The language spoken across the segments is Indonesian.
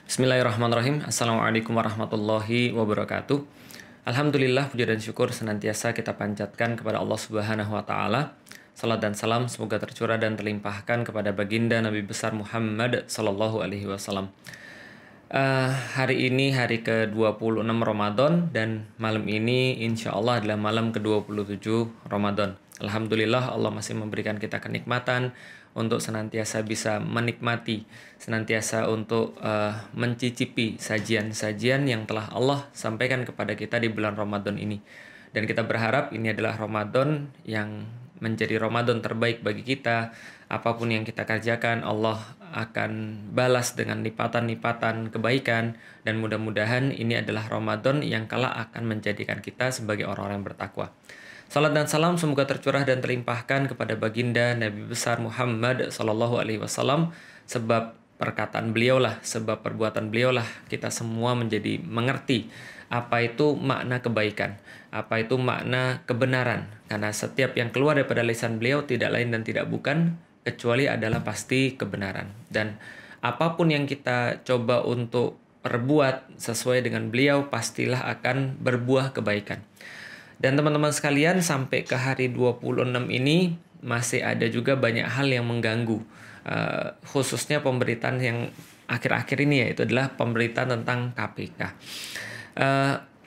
Bismillahirrahmanirrahim. Assalamualaikum warahmatullahi wabarakatuh. Alhamdulillah, puji dan syukur senantiasa kita panjatkan kepada Allah Subhanahu wa taala. Salat dan salam semoga tercurah dan terlimpahkan kepada baginda Nabi besar Muhammad sallallahu alaihi wasallam. Hari ini hari ke-26 Ramadan dan malam ini insya Allah adalah malam ke-27 Ramadan. Alhamdulillah Allah masih memberikan kita kenikmatan untuk senantiasa bisa menikmati, senantiasa untuk mencicipi sajian-sajian yang telah Allah sampaikan kepada kita di bulan Ramadan ini. Dan kita berharap ini adalah Ramadan yang menjadi Ramadan terbaik bagi kita. Apapun yang kita kerjakan, Allah akan balas dengan lipatan-lipatan kebaikan. Dan mudah-mudahan ini adalah Ramadan yang kelak akan menjadikan kita sebagai orang-orang yang bertakwa. Salat dan salam semoga tercurah dan terlimpahkan kepada baginda Nabi besar Muhammad sallallahu alaihi wasallam. Sebab perkataan beliaulah, sebab perbuatan beliaulah kita semua menjadi mengerti apa itu makna kebaikan, apa itu makna kebenaran. Karena setiap yang keluar daripada lisan beliau tidak lain dan tidak bukan kecuali adalah pasti kebenaran. Dan apapun yang kita coba untuk perbuat sesuai dengan beliau pastilah akan berbuah kebaikan. Dan teman-teman sekalian, sampai ke hari 26 ini masih ada juga banyak hal yang mengganggu. Khususnya pemberitaan yang akhir-akhir ini, yaitu adalah pemberitaan tentang KPK.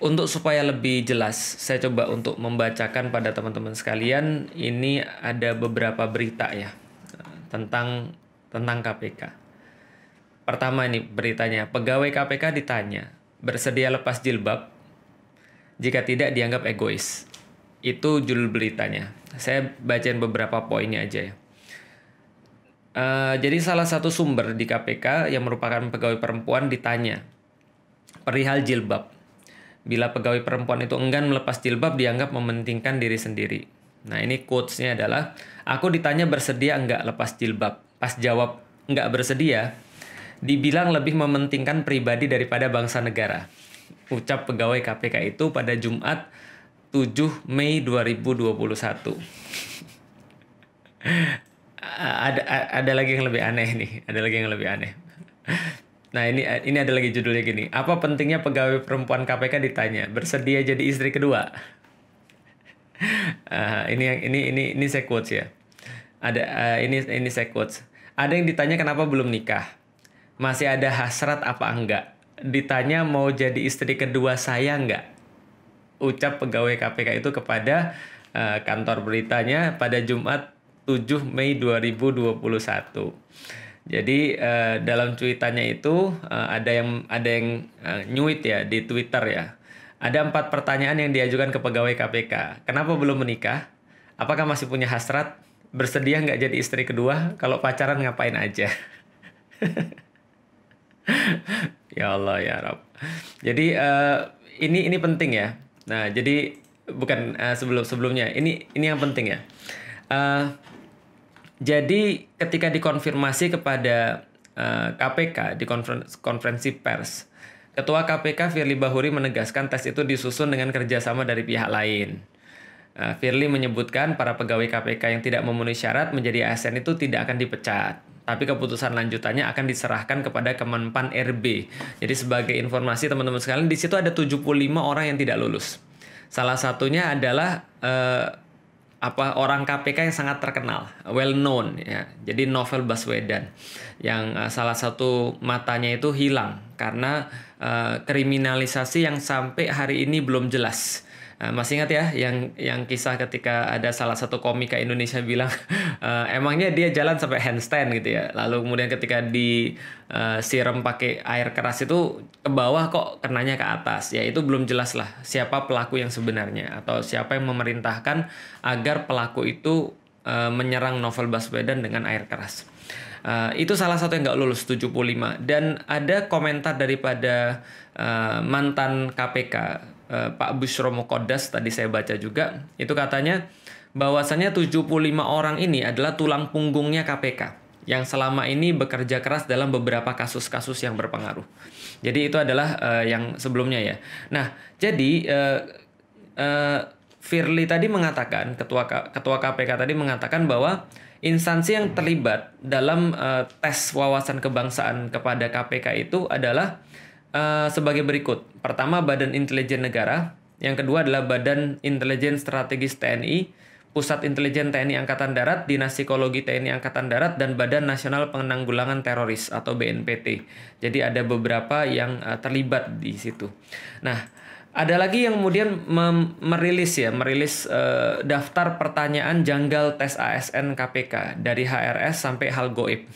Untuk supaya lebih jelas, saya coba untuk membacakan pada teman-teman sekalian. Ini ada beberapa berita ya tentang KPK. Pertama ini beritanya, pegawai KPK ditanya, bersedia lepas jilbab? Jika tidak dianggap egois. Itu judul beritanya. Saya bacain beberapa poinnya aja ya. Jadi salah satu sumber di KPK yang merupakan pegawai perempuan ditanya perihal jilbab. Bila pegawai perempuan itu enggan melepas jilbab dianggap mementingkan diri sendiri. Nah ini quotes-nya adalah, aku ditanya bersedia enggak lepas jilbab. Pas jawab enggak bersedia, dibilang lebih mementingkan pribadi daripada bangsa negara. Ucap pegawai KPK itu pada Jumat 7 Mei 2021. Ada lagi yang lebih aneh nih, Nah ini ada lagi judulnya gini. Apa pentingnya pegawai perempuan KPK ditanya bersedia jadi istri kedua? Ini saya quotes ya. Ini saya quotes. Ada yang ditanya kenapa belum nikah? Masih ada hasrat apa enggak? Ditanya mau jadi istri kedua saya enggak? Ucap pegawai KPK itu kepada kantor beritanya pada Jumat 7 Mei 2021. Jadi dalam cuitannya itu ada yang nyuit ya di Twitter ya. Ada 4 pertanyaan yang diajukan ke pegawai KPK. Kenapa belum menikah? Apakah masih punya hasrat? Bersedia nggak jadi istri kedua? Kalau pacaran ngapain aja? Ya Allah ya Rabb. Jadi ini penting ya. Nah jadi bukan sebelumnya. Ini yang penting ya. Jadi ketika dikonfirmasi kepada KPK di konferensi pers, Ketua KPK Firly Bahuri menegaskan tes itu disusun dengan kerjasama dari pihak lain. Firly menyebutkan para pegawai KPK yang tidak memenuhi syarat menjadi ASN itu tidak akan dipecat. Tapi keputusan lanjutannya akan diserahkan kepada Kemenpan RB. Jadi sebagai informasi teman-teman sekalian, di situ ada 75 orang yang tidak lulus. Salah satunya adalah orang KPK yang sangat terkenal, well known ya. Jadi Novel Baswedan yang salah satu matanya itu hilang karena kriminalisasi yang sampai hari ini belum jelas. Masih ingat ya yang kisah ketika ada salah satu komika Indonesia bilang emangnya dia jalan sampai handstand gitu ya. Lalu kemudian ketika disiram pakai air keras itu ke bawah kok kenanya ke atas. Ya itu belum jelas lah siapa pelaku yang sebenarnya atau siapa yang memerintahkan agar pelaku itu menyerang Novel Baswedan dengan air keras. Itu salah satu yang nggak lulus 75. Dan ada komentar daripada mantan KPK Pak Bushro Muqaddas, tadi saya baca juga, itu katanya bahwasannya 75 orang ini adalah tulang punggungnya KPK yang selama ini bekerja keras dalam beberapa kasus-kasus yang berpengaruh. Jadi itu adalah yang sebelumnya ya. Nah, jadi Firly tadi mengatakan, ketua KPK tadi mengatakan bahwa instansi yang terlibat dalam tes wawasan kebangsaan kepada KPK itu adalah sebagai berikut. Pertama, Badan Intelijen Negara. Yang kedua adalah Badan Intelijen Strategis TNI, Pusat Intelijen TNI Angkatan Darat, Dinas Psikologi TNI Angkatan Darat, dan Badan Nasional Penanggulangan Teroris atau BNPT. Jadi ada beberapa yang terlibat di situ. Nah, ada lagi yang kemudian merilis daftar pertanyaan janggal tes ASN KPK dari HRS sampai hal goib.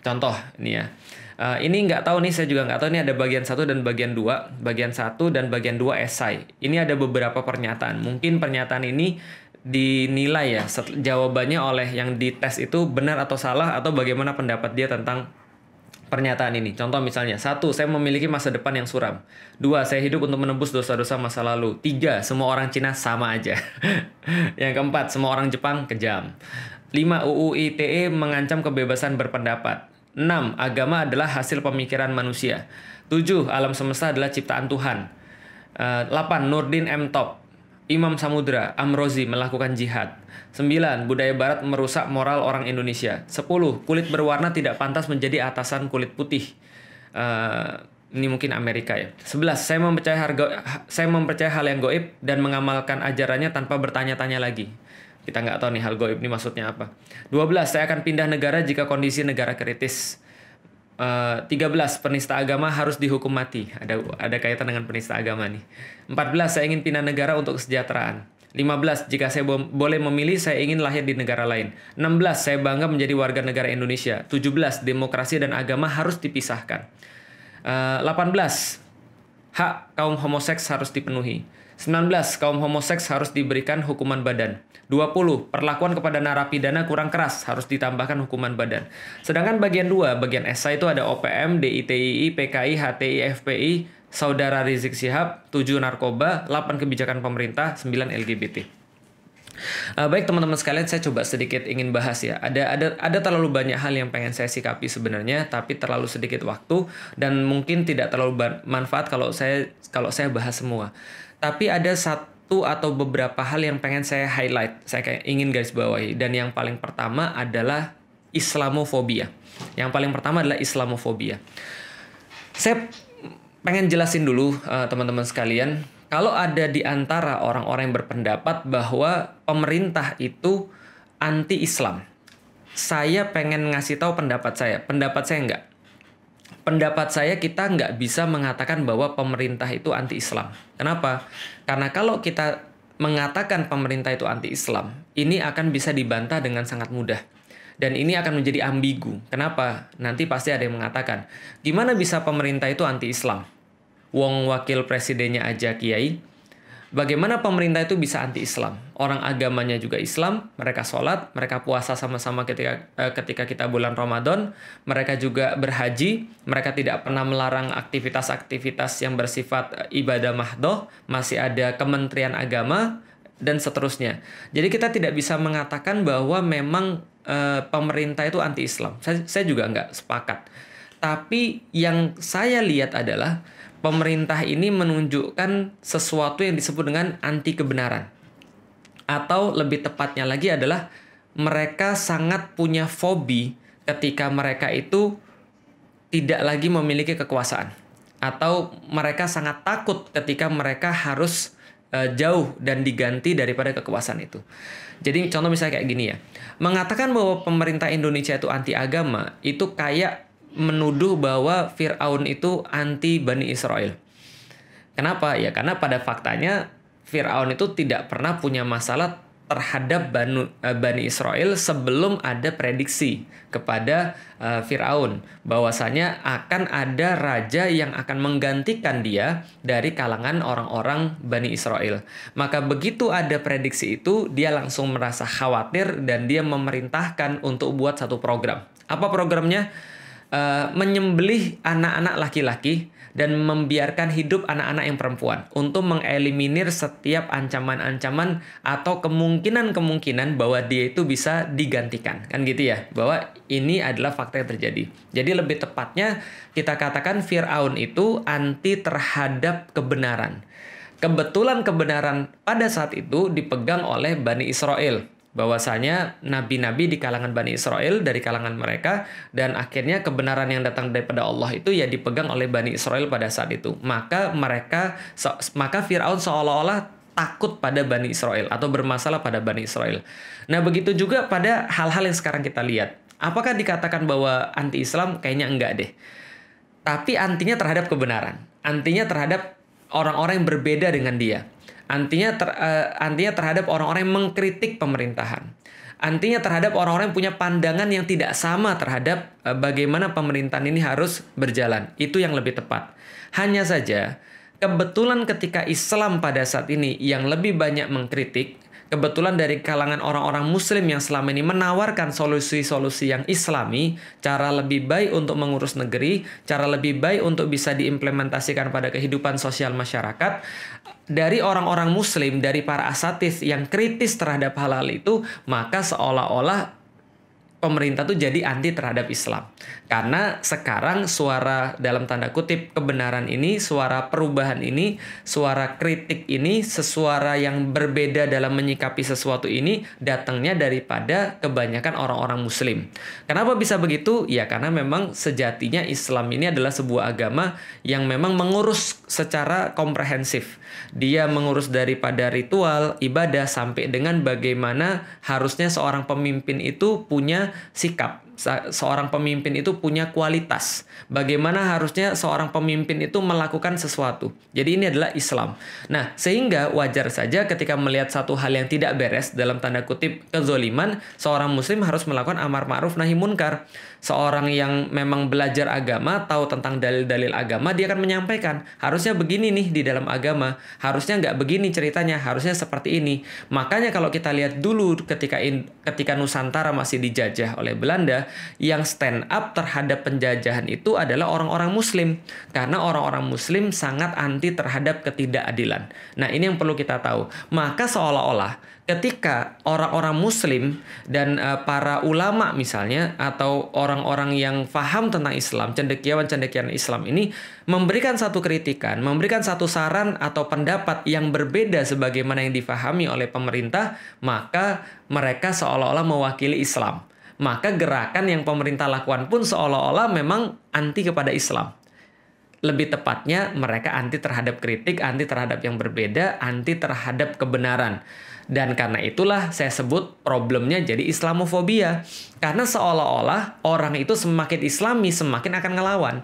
Contoh ini ya. Ini nggak tahu nih, saya juga nggak tahu, ini ada bagian 1 dan bagian 2. Bagian 1 dan bagian 2 esai. Ini ada beberapa pernyataan. Mungkin pernyataan ini dinilai ya jawabannya oleh yang dites itu benar atau salah, atau bagaimana pendapat dia tentang pernyataan ini. Contoh misalnya, 1, saya memiliki masa depan yang suram. 2, saya hidup untuk menebus dosa-dosa masa lalu. 3, semua orang Cina sama aja. Yang keempat, semua orang Jepang kejam. 5, UU ITE mengancam kebebasan berpendapat. 6, agama adalah hasil pemikiran manusia. 7, alam semesta adalah ciptaan Tuhan. 8, Nurdin M. Top, Imam Samudra, Amrozi melakukan jihad. 9, budaya barat merusak moral orang Indonesia. 10, kulit berwarna tidak pantas menjadi atasan kulit putih. Ini mungkin Amerika ya. 11, saya mempercayai hal yang goib dan mengamalkan ajarannya tanpa bertanya-tanya lagi. Kita nggak tahu nih hal goib ini maksudnya apa. 12, saya akan pindah negara jika kondisi negara kritis. 13, penista agama harus dihukum mati. Ada kaitan dengan penista agama nih. 14, saya ingin pindah negara untuk kesejahteraan. 15, jika saya boleh memilih, saya ingin lahir di negara lain. 16, saya bangga menjadi warga negara Indonesia. 17, demokrasi dan agama harus dipisahkan. 18, hak kaum homoseks harus dipenuhi. 19, kaum homoseks harus diberikan hukuman badan. 20, perlakuan kepada narapidana kurang keras, harus ditambahkan hukuman badan. Sedangkan bagian 2, bagian esai itu ada OPM, DITII, PKI, HTI, FPI, Saudara Rizik Syihab, 7 narkoba, 8 kebijakan pemerintah, 9 LGBT. Baik teman-teman sekalian, saya coba sedikit ingin bahas ya. Ada terlalu banyak hal yang pengen saya sikapi sebenarnya, tapi terlalu sedikit waktu dan mungkin tidak terlalu manfaat kalau saya bahas semua. Tapi ada satu atau beberapa hal yang pengen saya highlight, saya ingin garis bawahi. Dan yang paling pertama adalah Islamofobia. Yang paling pertama adalah Islamofobia. Saya pengen jelasin dulu teman-teman sekalian, kalau ada di antara orang-orang yang berpendapat bahwa pemerintah itu anti-Islam, saya pengen ngasih tahu pendapat saya. Pendapat saya enggak. Pendapat saya kita nggak bisa mengatakan bahwa pemerintah itu anti-Islam. Kenapa? Karena kalau kita mengatakan pemerintah itu anti-Islam, ini akan bisa dibantah dengan sangat mudah. Dan ini akan menjadi ambigu. Kenapa? Nanti pasti ada yang mengatakan, gimana bisa pemerintah itu anti-Islam? Wong wakil presidennya aja kiai. Bagaimana pemerintah itu bisa anti-Islam? Orang agamanya juga Islam, mereka sholat, mereka puasa sama-sama ketika kita bulan Ramadan, mereka juga berhaji, mereka tidak pernah melarang aktivitas-aktivitas yang bersifat ibadah mahdoh, masih ada kementerian agama, dan seterusnya. Jadi kita tidak bisa mengatakan bahwa memang pemerintah itu anti-Islam. Saya juga nggak sepakat. Tapi yang saya lihat adalah pemerintah ini menunjukkan sesuatu yang disebut dengan anti kebenaran. Atau lebih tepatnya lagi adalah mereka sangat punya fobi ketika mereka itu tidak lagi memiliki kekuasaan. Atau mereka sangat takut ketika mereka harus jauh dan diganti daripada kekuasaan itu. Jadi contoh misalnya kayak gini ya. Mengatakan bahwa pemerintah Indonesia itu anti agama, itu kayak menuduh bahwa Fir'aun itu anti Bani Israel. Kenapa? Ya karena pada faktanya Fir'aun itu tidak pernah punya masalah terhadap Bani Israel sebelum ada prediksi kepada Fir'aun bahwasanya akan ada raja yang akan menggantikan dia dari kalangan orang-orang Bani Israel. Maka begitu ada prediksi itu, dia langsung merasa khawatir dan dia memerintahkan untuk buat satu program. Apa programnya? Menyembelih anak-anak laki-laki dan membiarkan hidup anak-anak yang perempuan untuk mengeliminir setiap ancaman-ancaman atau kemungkinan-kemungkinan bahwa dia itu bisa digantikan. Kan gitu ya, bahwa ini adalah fakta yang terjadi. Jadi lebih tepatnya kita katakan Fir'aun itu anti terhadap kebenaran. Kebetulan kebenaran pada saat itu dipegang oleh Bani Israel. Bahwasanya nabi-nabi di kalangan Bani Israel, dari kalangan mereka, dan akhirnya kebenaran yang datang daripada Allah itu ya dipegang oleh Bani Israel pada saat itu. Maka Firaun seolah-olah takut pada Bani Israel atau bermasalah pada Bani Israel. Nah, begitu juga pada hal-hal yang sekarang kita lihat. Apakah dikatakan bahwa anti-Islam? Kayaknya enggak deh. Tapi antinya terhadap kebenaran. Antinya terhadap orang-orang yang berbeda dengan dia. Antinya terhadap orang-orang yang mengkritik pemerintahan. Antinya terhadap orang-orang yang punya pandangan yang tidak sama terhadap bagaimana pemerintahan ini harus berjalan. Itu yang lebih tepat. Hanya saja, kebetulan ketika Islam pada saat ini yang lebih banyak mengkritik, kebetulan dari kalangan orang-orang muslim yang selama ini menawarkan solusi-solusi yang islami, cara lebih baik untuk mengurus negeri, cara lebih baik untuk bisa diimplementasikan pada kehidupan sosial masyarakat, dari orang-orang muslim, dari para asatis yang kritis terhadap hal-hal itu, maka seolah-olah pemerintah tuh jadi anti terhadap Islam. Karena sekarang suara dalam tanda kutip kebenaran ini, suara perubahan ini, suara kritik ini, suara yang berbeda dalam menyikapi sesuatu ini datangnya daripada kebanyakan orang-orang muslim. Kenapa bisa begitu? Ya karena memang sejatinya Islam ini adalah sebuah agama yang memang mengurus secara komprehensif. Dia mengurus daripada ritual, ibadah, sampai dengan bagaimana harusnya seorang pemimpin itu punya sikap. Seorang pemimpin itu punya kualitas. Bagaimana harusnya seorang pemimpin itu melakukan sesuatu. Jadi ini adalah Islam. Nah, sehingga wajar saja ketika melihat satu hal yang tidak beres, dalam tanda kutip kezoliman, seorang muslim harus melakukan amar ma'ruf nahi munkar. Seorang yang memang belajar agama, tahu tentang dalil-dalil agama, dia akan menyampaikan, harusnya begini nih di dalam agama, harusnya nggak begini ceritanya, harusnya seperti ini. Makanya kalau kita lihat dulu ketika Nusantara masih dijajah oleh Belanda, yang stand up terhadap penjajahan itu adalah orang-orang muslim. Karena orang-orang muslim sangat anti terhadap ketidakadilan. Nah, ini yang perlu kita tahu. Maka seolah-olah ketika orang-orang muslim dan para ulama misalnya, atau orang-orang yang paham tentang Islam, cendekiawan-cendekiawan Islam ini memberikan satu kritikan, memberikan satu saran atau pendapat yang berbeda sebagaimana yang difahami oleh pemerintah, maka mereka seolah-olah mewakili Islam. Maka gerakan yang pemerintah lakukan pun seolah-olah memang anti kepada Islam. Lebih tepatnya mereka anti terhadap kritik, anti terhadap yang berbeda, anti terhadap kebenaran. Dan karena itulah saya sebut problemnya jadi Islamofobia. Karena seolah-olah orang itu semakin Islami semakin akan ngelawan.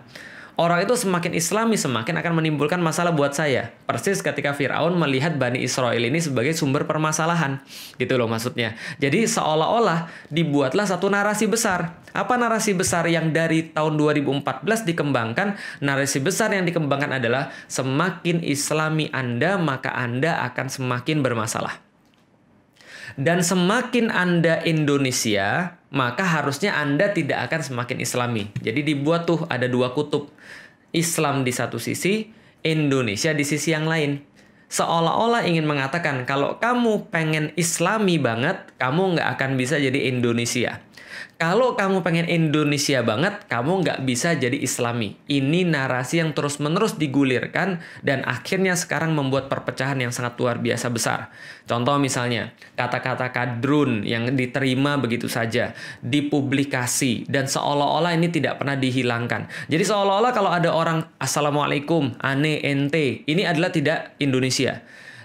Orang itu semakin Islami semakin akan menimbulkan masalah buat saya. Persis ketika Firaun melihat Bani Israel ini sebagai sumber permasalahan. Gitu loh maksudnya. Jadi seolah-olah dibuatlah satu narasi besar. Apa narasi besar yang dari tahun 2014 dikembangkan? Narasi besar yang dikembangkan adalah semakin Islami Anda, maka Anda akan semakin bermasalah. Dan semakin Anda Indonesia, maka harusnya Anda tidak akan semakin Islami. Jadi dibuat tuh ada dua kutub. Islam di satu sisi, Indonesia di sisi yang lain. Seolah-olah ingin mengatakan kalau kamu pengen Islami banget, kamu nggak akan bisa jadi Indonesia. Kalau kamu pengen Indonesia banget, kamu nggak bisa jadi Islami. Ini narasi yang terus-menerus digulirkan dan akhirnya sekarang membuat perpecahan yang sangat luar biasa besar. Contoh misalnya, kata-kata kadrun yang diterima begitu saja, dipublikasi, dan seolah-olah ini tidak pernah dihilangkan. Jadi seolah-olah kalau ada orang, Assalamualaikum, ane, ente, ini adalah tidak Indonesia.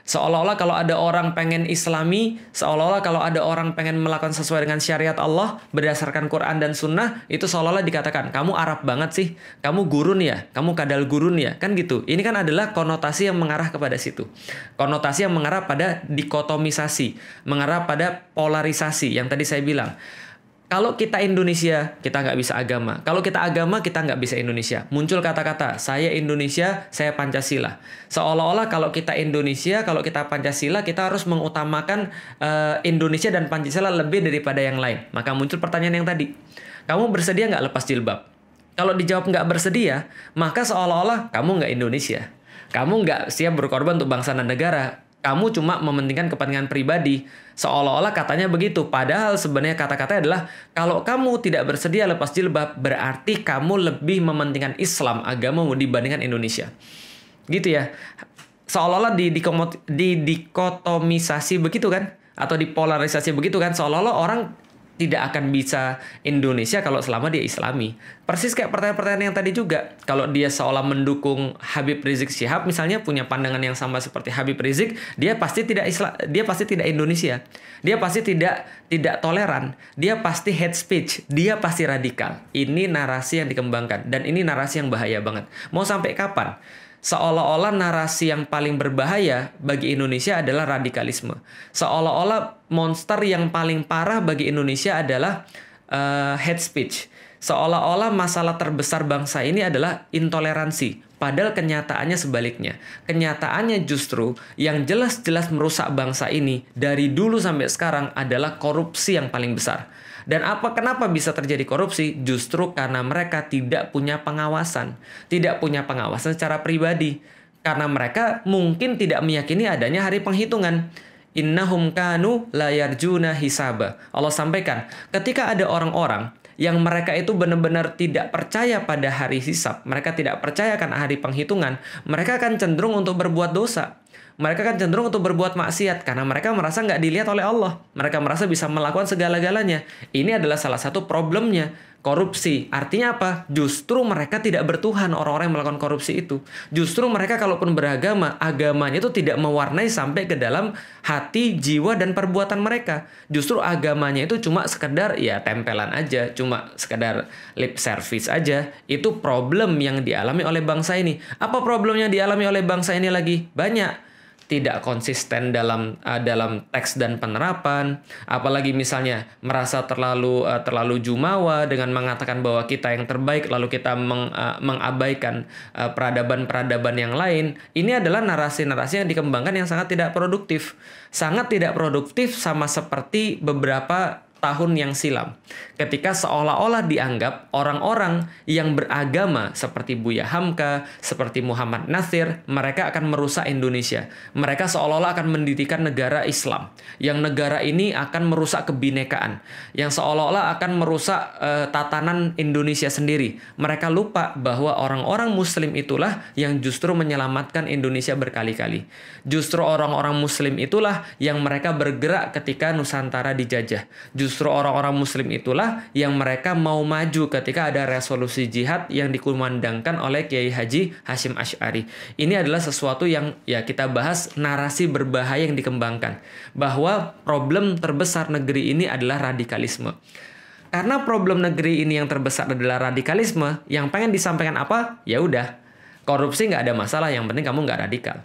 Seolah-olah kalau ada orang pengen Islami, seolah-olah kalau ada orang pengen melakukan sesuai dengan syariat Allah berdasarkan Quran dan Sunnah, itu seolah-olah dikatakan, kamu Arab banget sih, kamu gurun ya, kamu kadal gurun ya, kan gitu. Ini kan adalah konotasi yang mengarah kepada situ. Konotasi yang mengarah pada dikotomisasi, mengarah pada polarisasi yang tadi saya bilang. Kalau kita Indonesia, kita nggak bisa agama. Kalau kita agama, kita nggak bisa Indonesia. Muncul kata-kata, saya Indonesia, saya Pancasila. Seolah-olah kalau kita Indonesia, kalau kita Pancasila, kita harus mengutamakan Indonesia dan Pancasila lebih daripada yang lain. Maka muncul pertanyaan yang tadi. Kamu bersedia nggak lepas jilbab? Kalau dijawab nggak bersedia, maka seolah-olah kamu nggak Indonesia. Kamu nggak siap berkorban untuk bangsa dan negara. Kamu cuma mementingkan kepentingan pribadi. Seolah-olah katanya begitu. Padahal sebenarnya kata-katanya adalah, kalau kamu tidak bersedia lepas jilbab, berarti kamu lebih mementingkan Islam, agamamu, dibandingkan Indonesia. Gitu ya. seolah-olah dikotomisasi begitu kan, atau dipolarisasi begitu kan, seolah-olah orang tidak akan bisa Indonesia kalau selama dia Islami. Persis kayak pertanyaan-pertanyaan yang tadi juga. Kalau dia seolah mendukung Habib Rizik Syihab misalnya, punya pandangan yang sama seperti Habib Rizik, dia pasti tidak Indonesia. Dia pasti tidak toleran. Dia pasti hate speech. Dia pasti radikal. Ini narasi yang dikembangkan, dan ini narasi yang bahaya banget. Mau sampai kapan? Seolah-olah narasi yang paling berbahaya bagi Indonesia adalah radikalisme. Seolah-olah monster yang paling parah bagi Indonesia adalah hate speech. Seolah-olah masalah terbesar bangsa ini adalah intoleransi. Padahal kenyataannya sebaliknya. Kenyataannya justru yang jelas-jelas merusak bangsa ini dari dulu sampai sekarang adalah korupsi yang paling besar. Dan kenapa bisa terjadi korupsi? Justru karena mereka tidak punya pengawasan. Tidak punya pengawasan secara pribadi. Karena mereka mungkin tidak meyakini adanya hari penghitungan. Innahum kanu la yarjuna hisaba. Allah sampaikan, ketika ada orang-orang yang mereka itu benar-benar tidak percaya pada hari hisab, mereka tidak percaya akan hari penghitungan, mereka akan cenderung untuk berbuat dosa. Mereka kan cenderung untuk berbuat maksiat karena mereka merasa nggak dilihat oleh Allah. Mereka merasa bisa melakukan segala-galanya. Ini adalah salah satu problemnya. Korupsi. Artinya apa? Justru mereka tidak bertuhan, orang-orang yang melakukan korupsi itu. Justru mereka kalaupun beragama, agamanya itu tidak mewarnai sampai ke dalam hati, jiwa, dan perbuatan mereka. Justru agamanya itu cuma sekedar ya tempelan aja, cuma sekedar lip service aja. Itu problem yang dialami oleh bangsa ini. Apa problem yang dialami oleh bangsa ini lagi? Banyak. Tidak konsisten dalam teks dan penerapan, apalagi misalnya merasa terlalu jumawa dengan mengatakan bahwa kita yang terbaik, lalu kita mengabaikan peradaban-peradaban yang lain. Ini adalah narasi-narasi yang dikembangkan yang sangat tidak produktif sama seperti beberapa tahun yang silam, ketika seolah-olah dianggap orang-orang yang beragama seperti Buya Hamka, seperti Muhammad Natsir, mereka akan merusak Indonesia. Mereka seolah-olah akan mendirikan negara Islam, yang negara ini akan merusak kebinekaan, yang seolah-olah akan merusak tatanan Indonesia sendiri. Mereka lupa bahwa orang-orang Muslim itulah yang justru menyelamatkan Indonesia berkali-kali. Justru orang-orang Muslim itulah yang mereka bergerak ketika Nusantara dijajah. Justru orang-orang Muslim itulah yang mereka mau maju ketika ada resolusi jihad yang dikumandangkan oleh Kiai Haji Hashim Asy'ari. Ini adalah sesuatu yang ya kita bahas, narasi berbahaya yang dikembangkan. Bahwa problem terbesar negeri ini adalah radikalisme. Karena problem negeri ini yang terbesar adalah radikalisme, yang pengen disampaikan apa? Ya udah, korupsi nggak ada masalah, yang penting kamu nggak radikal.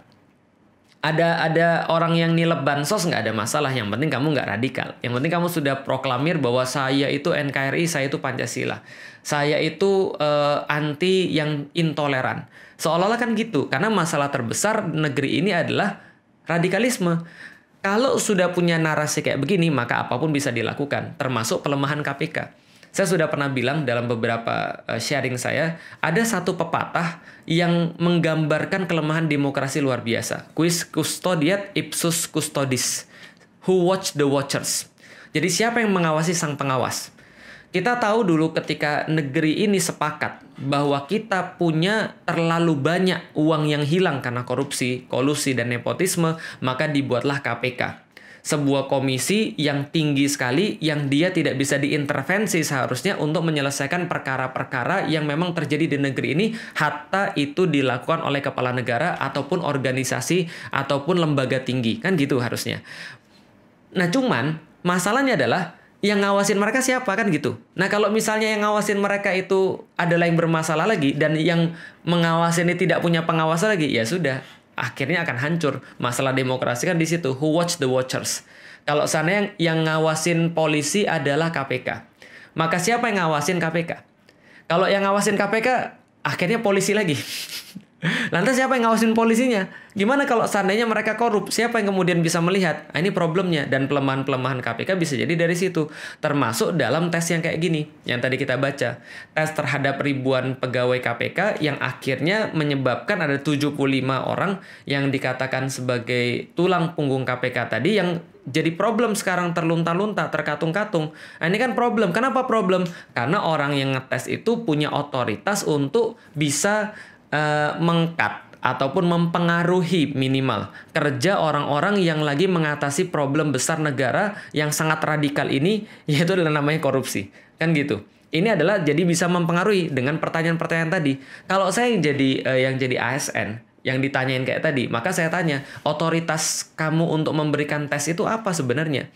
Ada orang yang nilep bansos, nggak ada masalah, yang penting kamu nggak radikal. Yang penting kamu sudah proklamir bahwa saya itu NKRI, saya itu Pancasila. Saya itu anti yang intoleran. Seolah-olah kan gitu, karena masalah terbesar negeri ini adalah radikalisme. Kalau sudah punya narasi kayak begini, maka apapun bisa dilakukan, termasuk pelemahan KPK. Saya sudah pernah bilang dalam beberapa sharing saya, ada satu pepatah yang menggambarkan kelemahan demokrasi luar biasa. Quis custodiet ipsus custodis. Who watch the watchers. Jadi siapa yang mengawasi sang pengawas? Kita tahu dulu ketika negeri ini sepakat bahwa kita punya terlalu banyak uang yang hilang karena korupsi, kolusi, dan nepotisme, maka dibuatlah KPK. Sebuah komisi yang tinggi sekali yang dia tidak bisa diintervensi seharusnya untuk menyelesaikan perkara-perkara yang memang terjadi di negeri ini, hatta itu dilakukan oleh kepala negara ataupun organisasi ataupun lembaga tinggi, kan gitu harusnya. Nah cuman masalahnya adalah yang ngawasin mereka siapa, kan gitu. Nah kalau misalnya yang ngawasin mereka itu adalah yang bermasalah lagi dan yang mengawasin ini tidak punya pengawasan lagi, ya sudah, akhirnya akan hancur. Masalah demokrasi kan di situ. Who watch the watchers? Kalau sana yang ngawasin polisi adalah KPK, maka siapa yang ngawasin KPK? Kalau yang ngawasin KPK, akhirnya polisi lagi. Lantas siapa yang ngawasin polisinya? Gimana kalau seandainya mereka korup? Siapa yang kemudian bisa melihat? Nah, ini problemnya. Dan pelemahan-pelemahan KPK bisa jadi dari situ. Termasuk dalam tes yang kayak gini, yang tadi kita baca. Tes terhadap ribuan pegawai KPK yang akhirnya menyebabkan ada 75 orang yang dikatakan sebagai tulang punggung KPK tadi yang jadi problem sekarang, terlunta-lunta, terkatung-katung. Nah, ini kan problem. Kenapa problem? Karena orang yang ngetes itu punya otoritas untuk bisa mengkat ataupun mempengaruhi minimal kerja orang-orang yang lagi mengatasi problem besar negara yang sangat radikal ini, yaitu adalah namanya korupsi. Kan gitu. Ini adalah jadi bisa mempengaruhi dengan pertanyaan-pertanyaan tadi. Kalau saya yang jadi ASN, yang ditanyain kayak tadi, maka saya tanya, otoritas kamu untuk memberikan tes itu apa sebenarnya?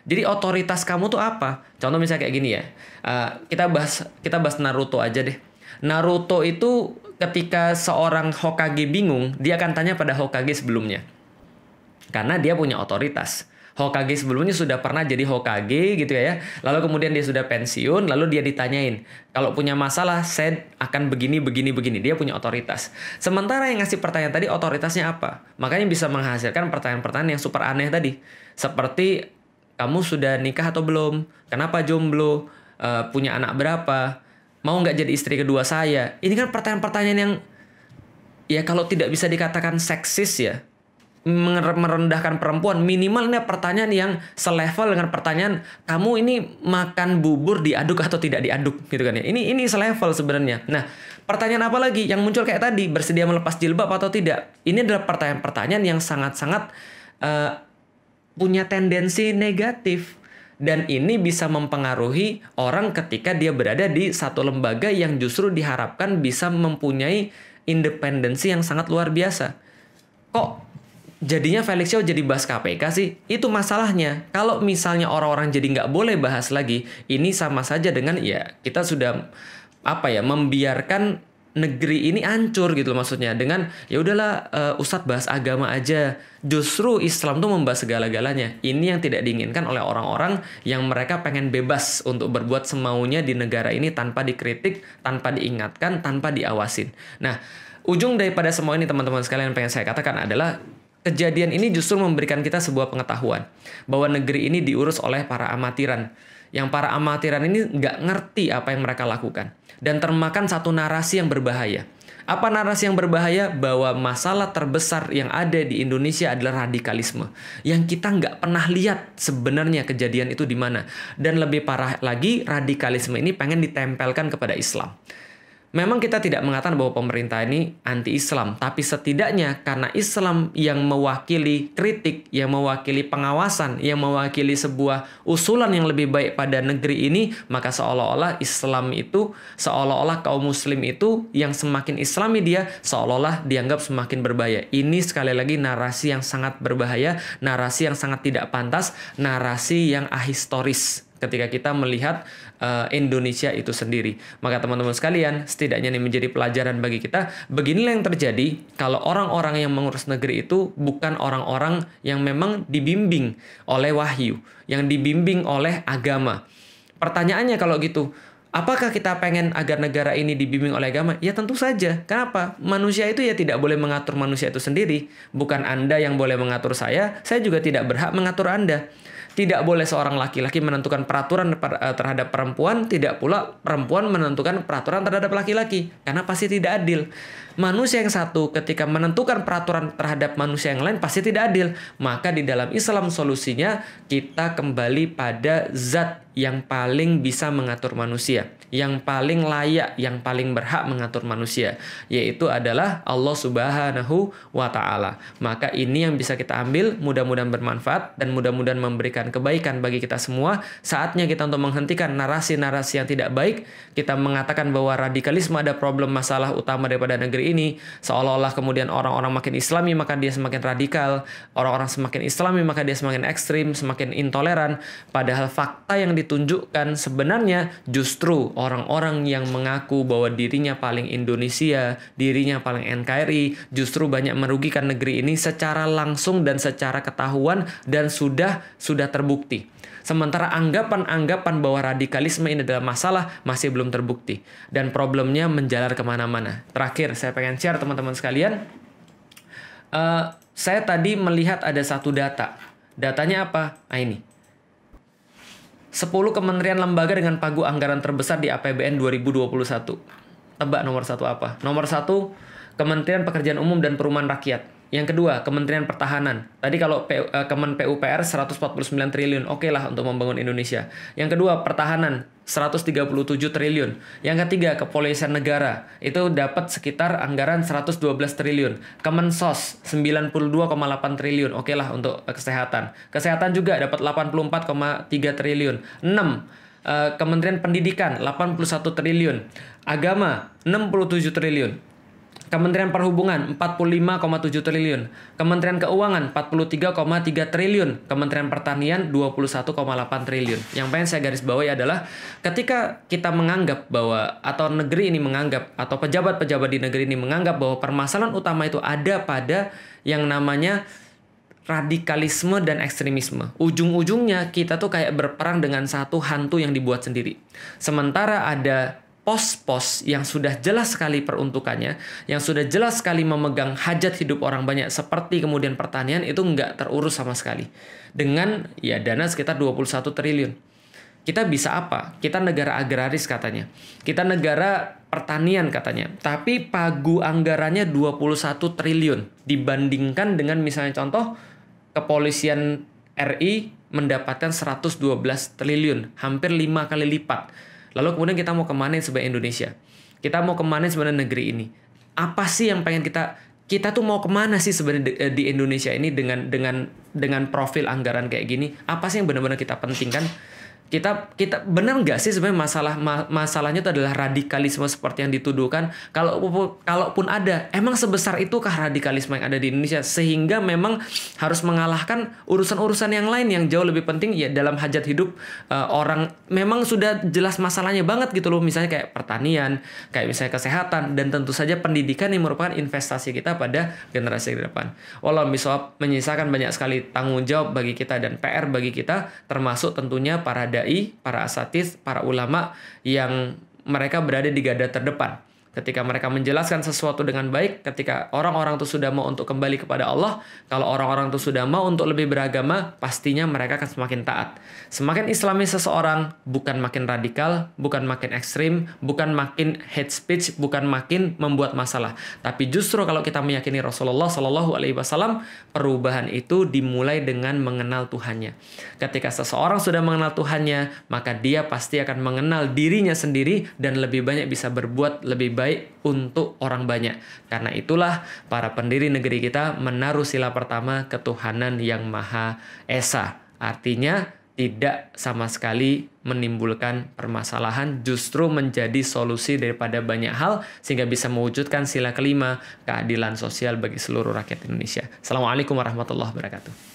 Jadi otoritas kamu tuh apa? Contoh misalnya kayak gini ya. Kita bahas Naruto aja deh. Naruto itu ketika seorang Hokage bingung, dia akan tanya pada Hokage sebelumnya. Karena dia punya otoritas. Hokage sebelumnya sudah pernah jadi Hokage gitu ya. Lalu kemudian dia sudah pensiun, lalu dia ditanyain, kalau punya masalah saya akan begini. Dia punya otoritas. Sementara yang ngasih pertanyaan tadi otoritasnya apa? Makanya bisa menghasilkan pertanyaan-pertanyaan yang super aneh tadi. Seperti, kamu sudah nikah atau belum? Kenapa jomblo? Punya anak berapa? Mau nggak jadi istri kedua saya? Ini kan pertanyaan-pertanyaan yang ya kalau tidak bisa dikatakan seksis ya, merendahkan perempuan, minimal ini pertanyaan yang selevel dengan pertanyaan, kamu ini makan bubur diaduk atau tidak diaduk gitu kan ya. Ini selevel sebenarnya. Nah, pertanyaan apa lagi yang muncul kayak tadi, bersedia melepas jilbab atau tidak? Ini adalah pertanyaan-pertanyaan yang sangat-sangat punya tendensi negatif. Dan ini bisa mempengaruhi orang ketika dia berada di satu lembaga yang justru diharapkan bisa mempunyai independensi yang sangat luar biasa. Kok jadinya Felix Yao jadi bahas KPK sih? Itu masalahnya. Kalau misalnya orang-orang jadi nggak boleh bahas lagi, ini sama saja dengan ya kita sudah membiarkan negeri ini hancur gitu loh, maksudnya dengan ya udahlah Ustadz bahas agama aja. Justru Islam tuh membahas segala-galanya. Ini yang tidak diinginkan oleh orang-orang yang mereka pengen bebas untuk berbuat semaunya di negara ini tanpa dikritik, tanpa diingatkan, tanpa diawasin. Nah, ujung daripada semua ini teman-teman sekalian yang pengen saya katakan adalah kejadian ini justru memberikan kita sebuah pengetahuan bahwa negeri ini diurus oleh para amatiran. Yang para amatiran ini nggak ngerti apa yang mereka lakukan. Dan termakan satu narasi yang berbahaya. Apa narasi yang berbahaya? Bahwa masalah terbesar yang ada di Indonesia adalah radikalisme. Yang kita nggak pernah lihat sebenarnya kejadian itu di mana. Dan lebih parah lagi, radikalisme ini pengen ditempelkan kepada Islam. Memang kita tidak mengatakan bahwa pemerintah ini anti-Islam, tapi setidaknya karena Islam yang mewakili kritik, yang mewakili pengawasan, yang mewakili sebuah usulan yang lebih baik pada negeri ini, maka seolah-olah Islam itu, seolah-olah kaum muslim itu yang semakin Islami dia, seolah-olah dianggap semakin berbahaya. Ini sekali lagi narasi yang sangat berbahaya, narasi yang sangat tidak pantas, narasi yang ahistoris ketika kita melihat Indonesia itu sendiri. Maka teman-teman sekalian, setidaknya ini menjadi pelajaran bagi kita. Beginilah yang terjadi kalau orang-orang yang mengurus negeri itu bukan orang-orang yang memang dibimbing oleh wahyu, yang dibimbing oleh agama. Pertanyaannya kalau gitu, apakah kita pengen agar negara ini dibimbing oleh agama? Ya tentu saja. Kenapa? Manusia itu ya tidak boleh mengatur manusia itu sendiri. Bukan Anda yang boleh mengatur saya juga tidak berhak mengatur Anda. Tidak boleh seorang laki-laki menentukan peraturan terhadap perempuan, tidak pula perempuan menentukan peraturan terhadap laki-laki, karena pasti tidak adil. Manusia yang satu ketika menentukan peraturan terhadap manusia yang lain pasti tidak adil. Maka di dalam Islam solusinya kita kembali pada zat yang paling bisa mengatur manusia, yang paling layak, yang paling berhak mengatur manusia, yaitu adalah Allah Subhanahu wa Ta'ala. Maka ini yang bisa kita ambil, mudah-mudahan bermanfaat dan mudah-mudahan memberikan kebaikan bagi kita semua. Saatnya kita untuk menghentikan narasi-narasi yang tidak baik. Kita mengatakan bahwa radikalisme ada problem masalah utama daripada negeri ini, seolah-olah kemudian orang-orang makin Islami maka dia semakin radikal, orang-orang semakin Islami maka dia semakin ekstrim, semakin intoleran. Padahal fakta yang ditunjukkan sebenarnya justru orang-orang yang mengaku bahwa dirinya paling Indonesia, dirinya paling NKRI, justru banyak merugikan negeri ini secara langsung dan secara ketahuan dan sudah terbukti. Sementara anggapan-anggapan bahwa radikalisme ini adalah masalah masih belum terbukti. Dan problemnya menjalar kemana-mana. Terakhir, saya pengen share teman-teman sekalian. Saya tadi melihat ada satu data. Datanya apa? Nah ini. 10 kementerian lembaga dengan pagu anggaran terbesar di APBN 2021. Tebak nomor 1 apa? Nomor 1, Kementerian Pekerjaan Umum dan Perumahan Rakyat. Yang kedua, Kementerian Pertahanan. Tadi kalau Kemen PUPR 149 triliun, oke lah untuk membangun Indonesia. Yang kedua, Pertahanan 137 triliun. Yang ketiga, kepolisian negara. Itu dapat sekitar anggaran 112 triliun. Kemensos 92,8 triliun. Oke lah untuk kesehatan. Kesehatan juga dapat 84,3 triliun. 6. Kementerian Pendidikan 81 triliun. Agama 67 triliun. Kementerian Perhubungan 45,7 triliun. Kementerian Keuangan 43,3 triliun. Kementerian Pertanian 21,8 triliun. Yang pengen saya garis bawahi adalah ketika kita menganggap bahwa atau negeri ini menganggap atau pejabat-pejabat di negeri ini menganggap bahwa permasalahan utama itu ada pada yang namanya radikalisme dan ekstremisme. Ujung-ujungnya kita tuh kayak berperang dengan satu hantu yang dibuat sendiri. Sementara ada pos-pos yang sudah jelas sekali peruntukannya, yang sudah jelas sekali memegang hajat hidup orang banyak, seperti kemudian pertanian, itu nggak terurus sama sekali. Dengan ya dana sekitar 21 triliun. Kita bisa apa? Kita negara agraris katanya. Kita negara pertanian katanya. Tapi pagu anggarannya 21 triliun. Dibandingkan dengan misalnya contoh, kepolisian RI mendapatkan 112 triliun. Hampir 5 kali lipat. Lalu kemudian kita mau kemana sebagai Indonesia? Kita mau kemana sebenarnya negeri ini? Apa sih yang pengen kita tuh mau kemana sih sebenarnya di Indonesia ini dengan profil anggaran kayak gini? Apa sih yang benar-benar kita pentingkan? Kita benar nggak sih sebenarnya masalahnya itu adalah radikalisme seperti yang dituduhkan? Kalaupun ada, emang sebesar itukah radikalisme yang ada di Indonesia sehingga memang harus mengalahkan urusan-urusan yang lain yang jauh lebih penting ya dalam hajat hidup orang? Memang sudah jelas masalahnya banget gitu loh, misalnya kayak pertanian, kayak misalnya kesehatan, dan tentu saja pendidikan yang merupakan investasi kita pada generasi ke depan. Wallahu bishawab, menyisakan banyak sekali tanggung jawab bagi kita dan PR bagi kita, termasuk tentunya para dai, para asatiz, para ulama yang mereka berada di garda terdepan. Ketika mereka menjelaskan sesuatu dengan baik, ketika orang-orang itu sudah mau untuk kembali kepada Allah, kalau orang-orang itu sudah mau untuk lebih beragama, pastinya mereka akan semakin taat. Semakin islami seseorang, bukan makin radikal, bukan makin ekstrim, bukan makin hate speech, bukan makin membuat masalah. Tapi justru kalau kita meyakini Rasulullah Shallallahu Alaihi Wasallam, perubahan itu dimulai dengan mengenal Tuhannya. Ketika seseorang sudah mengenal Tuhannya, maka dia pasti akan mengenal dirinya sendiri dan lebih banyak bisa berbuat lebih baik untuk orang banyak. Karena itulah para pendiri negeri kita menaruh sila pertama ketuhanan yang Maha Esa. Artinya tidak sama sekali menimbulkan permasalahan, justru menjadi solusi daripada banyak hal sehingga bisa mewujudkan sila kelima, keadilan sosial bagi seluruh rakyat Indonesia. Assalamualaikum warahmatullahi wabarakatuh.